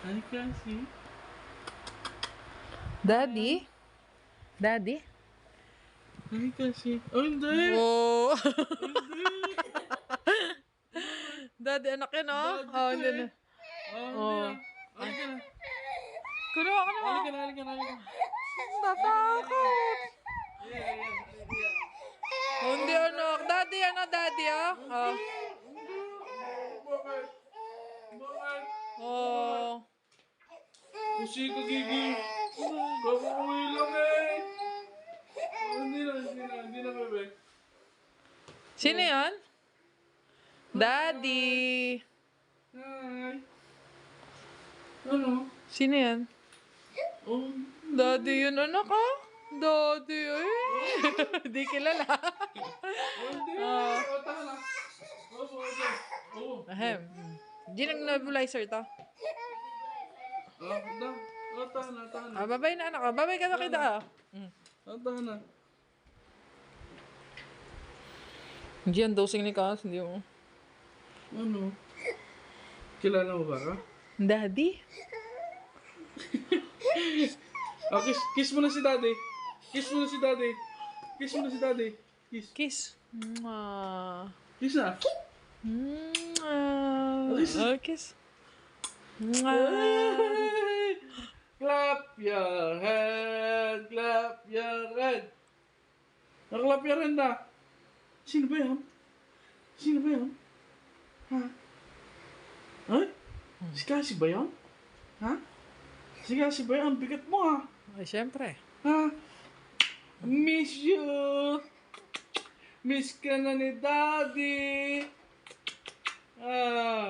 Hi, Cassie. Daddy? Daddy? Hi, Cassie. Oh, hindi! Oh! Hindi! Daddy, anak yun, oh. Daddy Oh, to hindi eh. na. Hindi Oh. ah. Halika na. Kuno ako na, Halika na, halika na, halika na. Tatakot. Yeah. Oh, hindi, anak. Daddy, ano, daddy, oh. Oh. Bakit? Bakit? Oh. Kasi kagigi. Kakauwi lang eh. Hindi na, bebe. Sino yan? Daddy. Hi. Ano? Sino yan? Oh. Daddy yun, anak, ah. Daddy, eh. Di kilala. Hindi. Oh, taka na. Oh. Ahem. Di nang nebulizer to. Taka na. Ah, babay na, anak. Babay ka na kita, ah. Taka na. Hindi yan dosing ni Kas. Hindi mo. Ano? Kilala mo ba ka? Daddy? Oh, kiss mo na si daddy. Kiss. Kiss. Mwah. Kiss na. Mwah. Kiss. Oh, kiss. Mwah. Clap your hand. Clap your hand. Naklap your hand na. Sino ba yan? Ha? Ay? Si Cassie ba yan? Ha? Si Cassie ba yan? Ang bigat mo ha? Ay, syempre. Ha? Miss you! Miss ka na ni Daddy! Ah!